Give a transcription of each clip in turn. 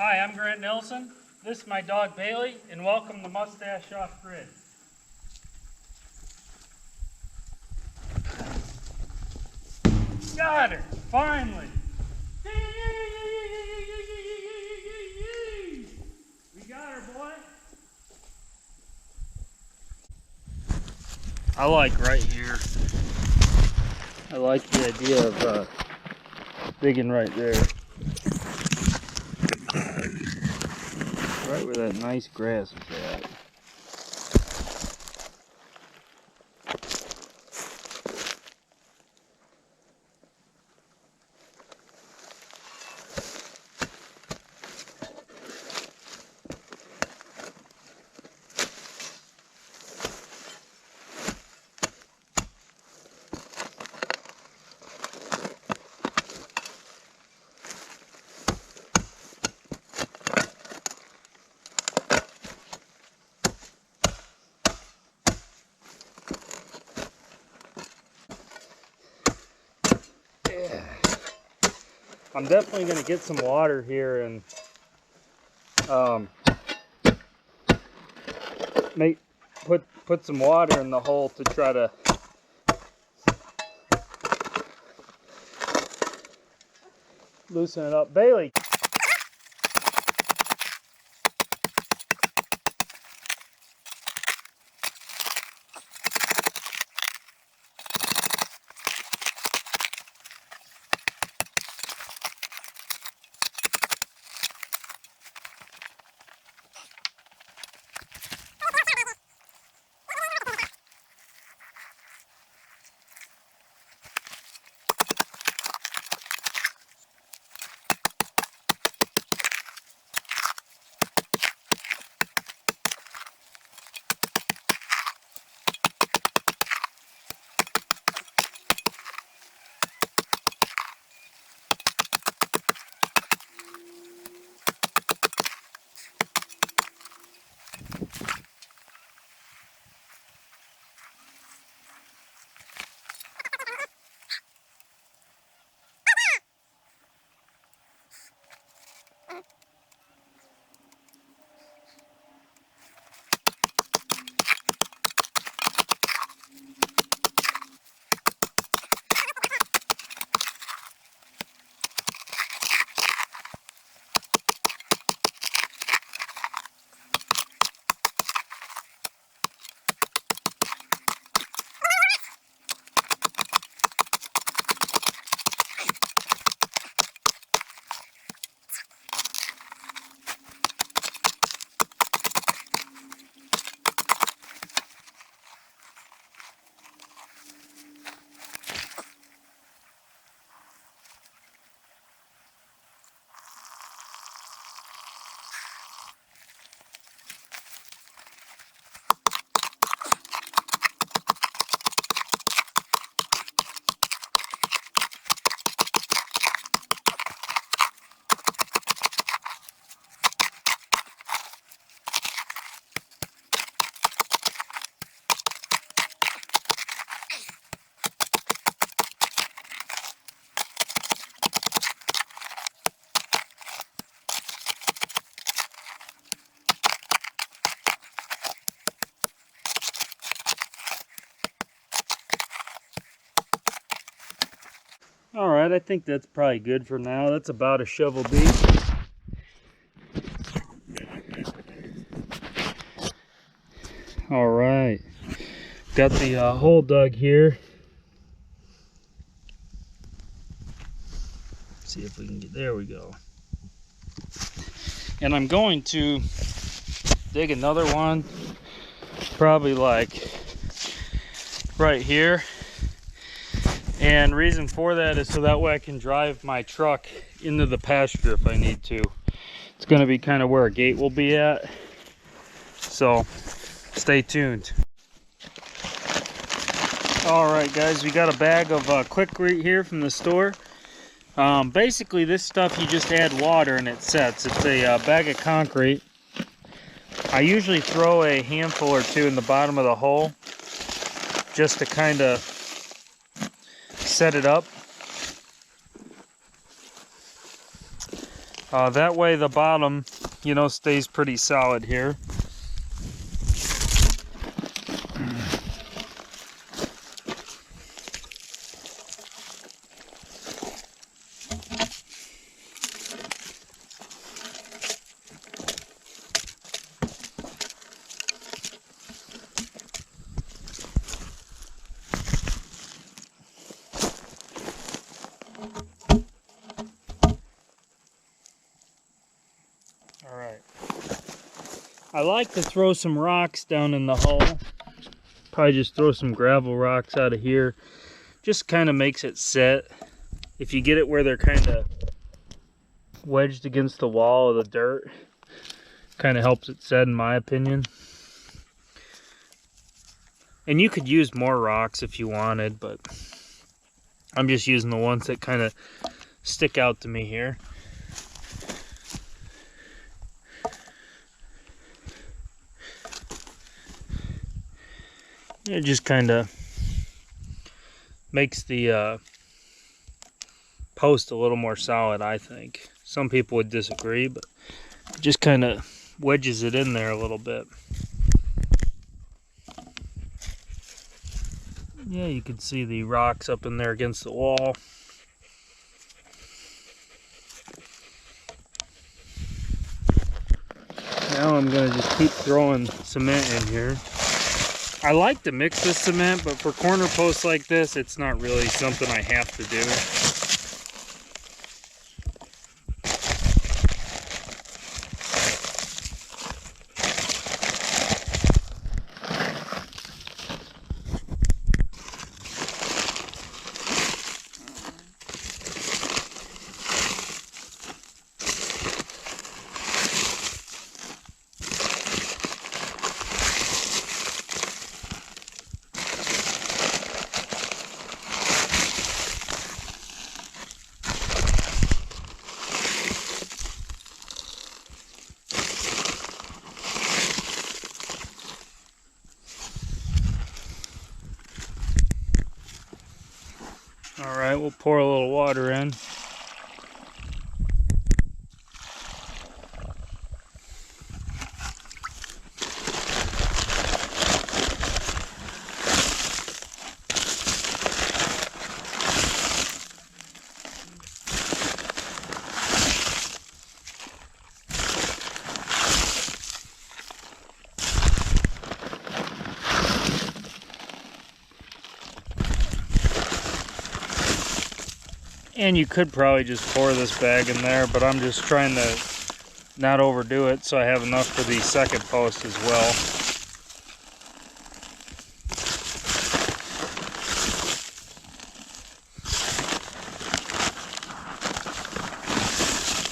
Hi, I'm Grant Nelson. This is my dog Bailey, and welcome to Mustache Off Grid. Got her, finally. We got her, boy. I like right here. I like the idea of digging right there. Right where that nice grass is at. I'm definitely going to get some water here and put some water in the hole to try to loosen it up. Bailey. Alright, I think that's probably good for now. That's about a shovel deep. Alright, got the hole dug here. See if we can get, there we go. And I'm going to dig another one, probably like right here. And reason for that is so that way I can drive my truck into the pasture if I need to. It's going to be kind of where a gate will be at. So stay tuned. Alright guys, we got a bag of Quikrete here from the store. Basically this stuff you just add water and it sets. It's a bag of concrete. I usually throw a handful or two in the bottom of the hole just to kind of set it up. That way the bottom, you know, stays pretty solid here. I like to throw some rocks down in the hole. Probably just throw some gravel rocks out of here. Just kind of makes it set. If you get it where they're kind of wedged against the wall of the dirt, kind of helps it set in my opinion. And you could use more rocks if you wanted, but I'm just using the ones that kind of stick out to me here. It just kind of makes the post a little more solid, I think. Some people would disagree, but it just kind of wedges it in there a little bit. Yeah, you can see the rocks up in there against the wall. Now I'm going to just keep throwing cement in here. I like to mix this cement, but for corner posts like this, it's not really something I have to do. All right, we'll pour a little water in. And you could probably just pour this bag in there, but I'm just trying to not overdo it so I have enough for the second post as well.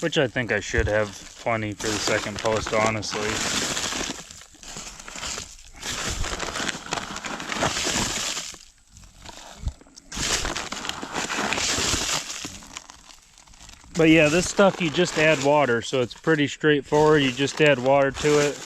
Which I think I should have plenty for the second post, honestly. But yeah, this stuff you just add water, so it's pretty straightforward. You just add water to it.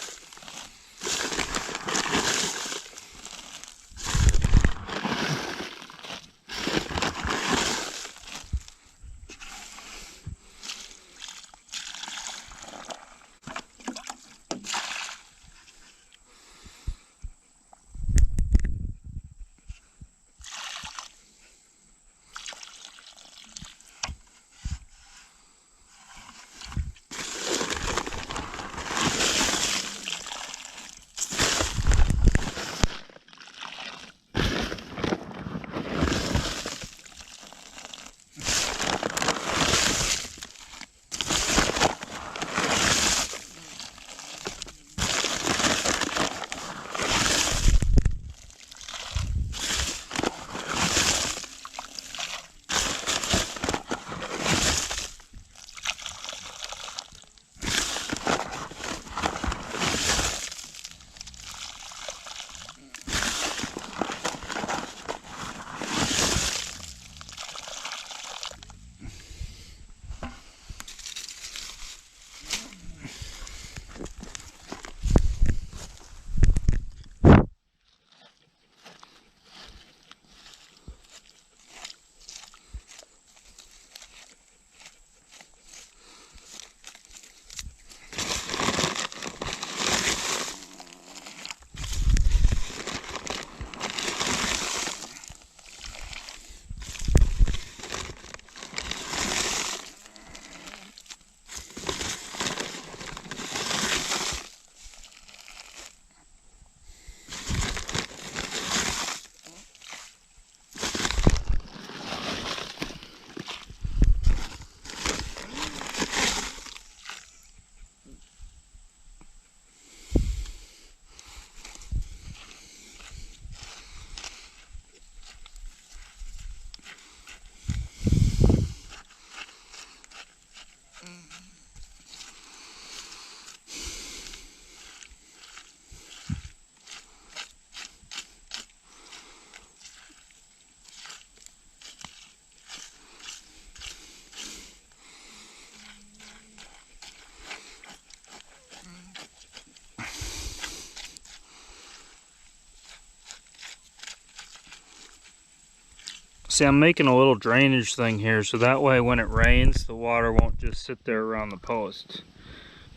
See, I'm making a little drainage thing here, so that way when it rains, the water won't just sit there around the post.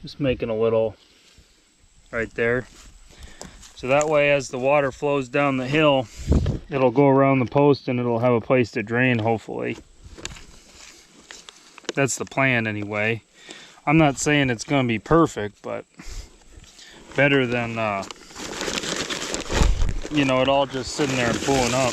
Just making a little right there. So that way as the water flows down the hill, it'll go around the post and it'll have a place to drain, hopefully. That's the plan anyway. I'm not saying it's going to be perfect, but better than, you know, it all just sitting there and pulling up.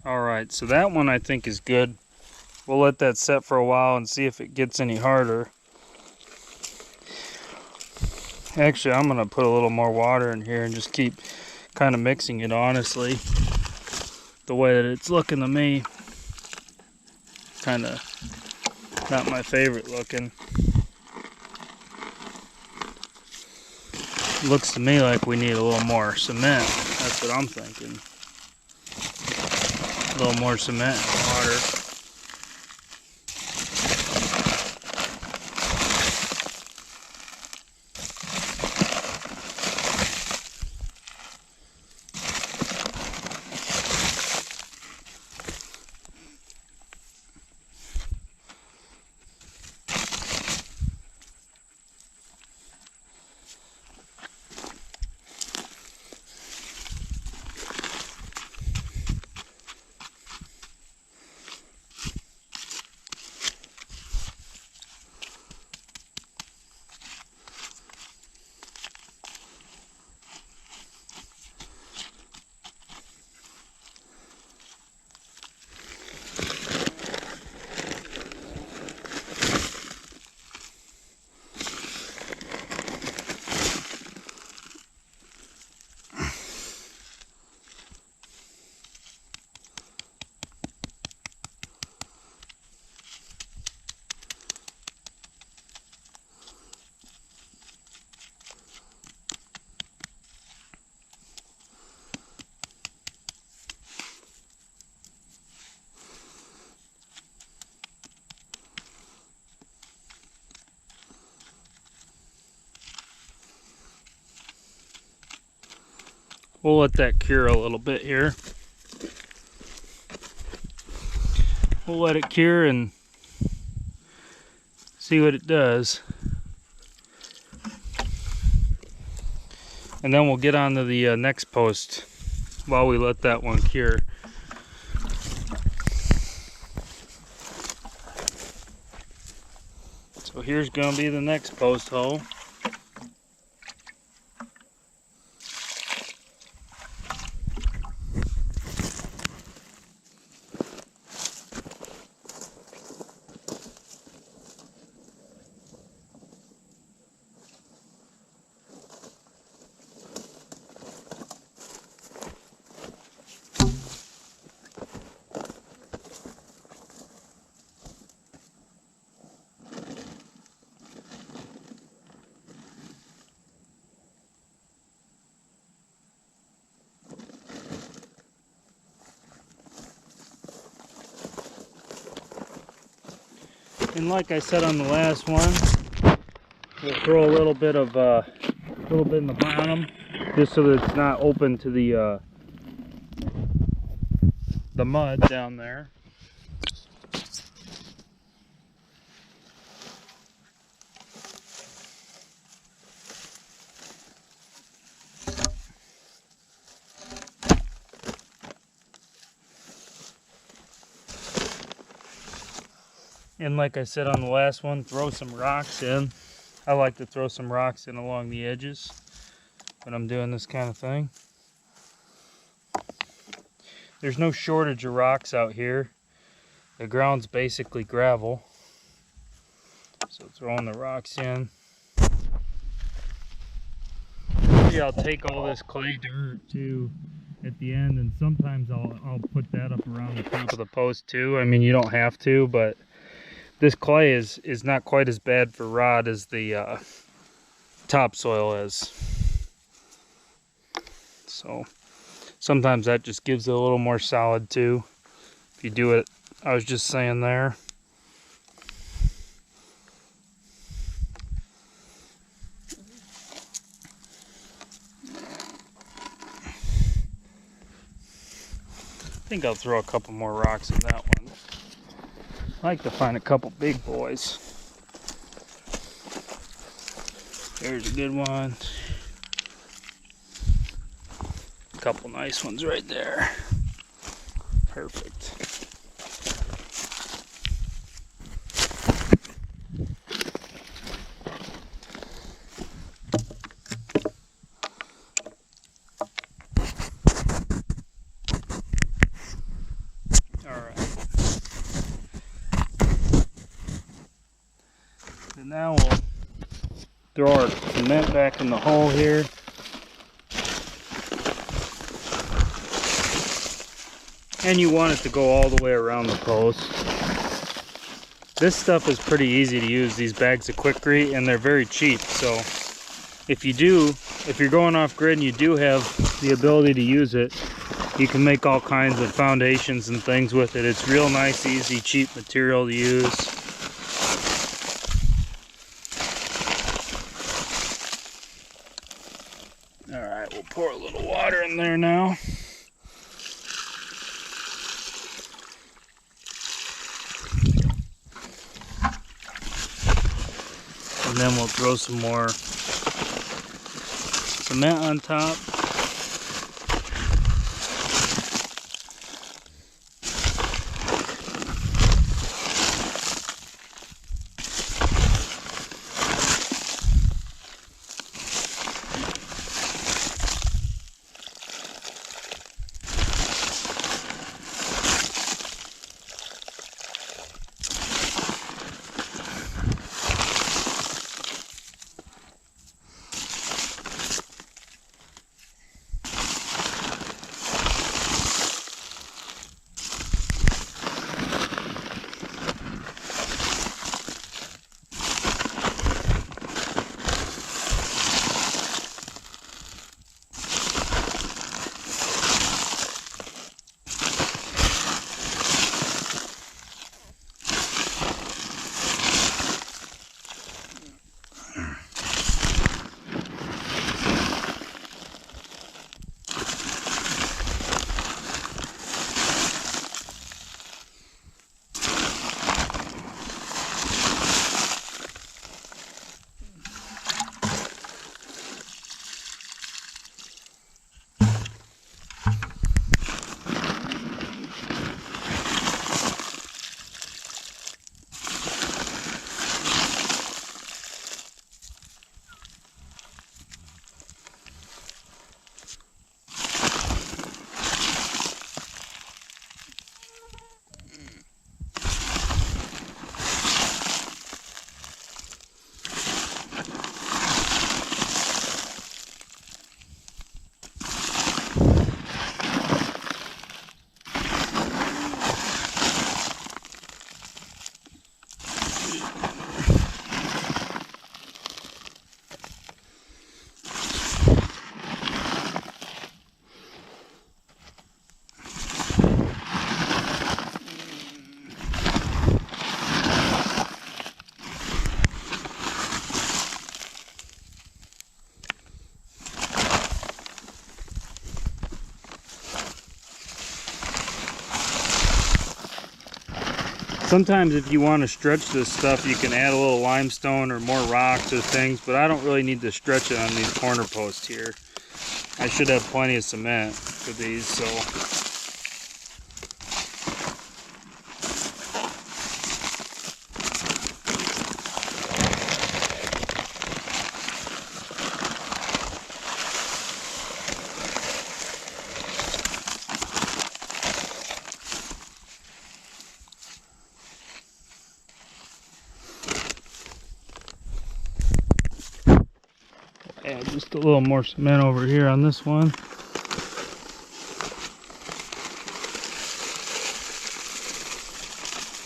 Alright, so that one I think is good. We'll let that set for a while and see if it gets any harder. Actually, I'm going to put a little more water in here and just keep kind of mixing it, honestly. The way that it's looking to me, kind of not my favorite looking. Looks to me like we need a little more cement. That's what I'm thinking. A little more cement and water. We'll let that cure a little bit here. We'll let it cure and see what it does. And then we'll get on to the next post while we let that one cure. So here's going to be the next post hole. And like I said on the last one, we'll throw a little bit in the bottom, just so that it's not open to the mud down there. And like I said on the last one, throw some rocks in. I like to throw some rocks in along the edges when I'm doing this kind of thing. There's no shortage of rocks out here. The ground's basically gravel. So throwing the rocks in. Usually I'll take all this clay dirt too at the end, and sometimes I'll put that up around the top of the post too. I mean, you don't have to, but this clay is not quite as bad for rod as the topsoil is. So sometimes that just gives it a little more solid too. If you do it, I was just saying there. I think I'll throw a couple more rocks in that one. I like to find a couple big boys. There's a good one. A couple nice ones right there. Perfect. And now we'll throw our cement back in the hole here. And you want it to go all the way around the post. This stuff is pretty easy to use, these bags of Quikrete, and they're very cheap. So if you're going off grid and you do have the ability to use it, you can make all kinds of foundations and things with it. It's real nice, easy, cheap material to use. Alright, we'll pour a little water in there now. And then we'll throw some more cement on top. Sometimes if you want to stretch this stuff, you can add a little limestone or more rocks or things, but I don't really need to stretch it on these corner posts here. I should have plenty of cement for these, so. Just a little more cement over here on this one.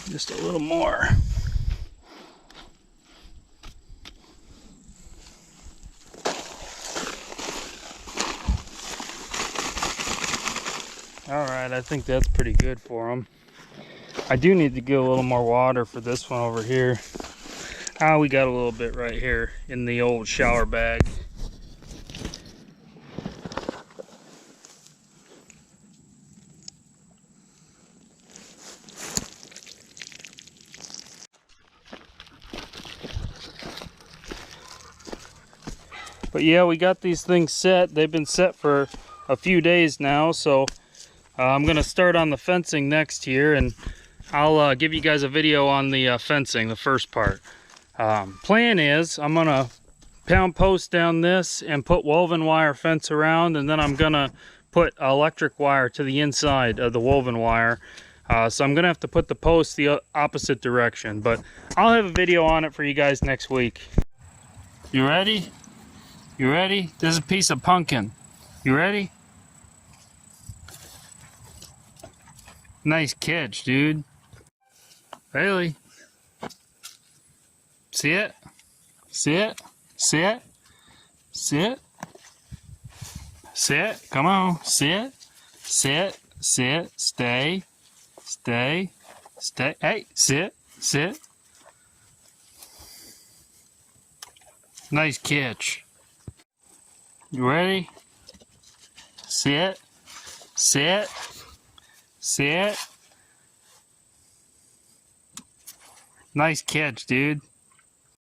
Just a little more. Alright, I think that's pretty good for them. I do need to get a little more water for this one over here. We got a little bit right here in the old shower bag. But yeah, we got these things set. They've been set for a few days now, so I'm gonna start on the fencing next here, and I'll give you guys a video on the fencing, the first part. Plan is I'm gonna pound post down this and put woven wire fence around, and then I'm gonna put electric wire to the inside of the woven wire. So I'm gonna have to put the post the opposite direction, but I'll have a video on it for you guys next week. You ready? You ready? This is a piece of pumpkin. You ready? Nice catch, dude. Bailey. See it? See it? See it? See it? See it? Come on. See it? Sit. Sit. Stay. Stay. Stay. Hey, sit. Sit. Nice catch. You ready? Sit. Sit. Sit. Nice catch, dude.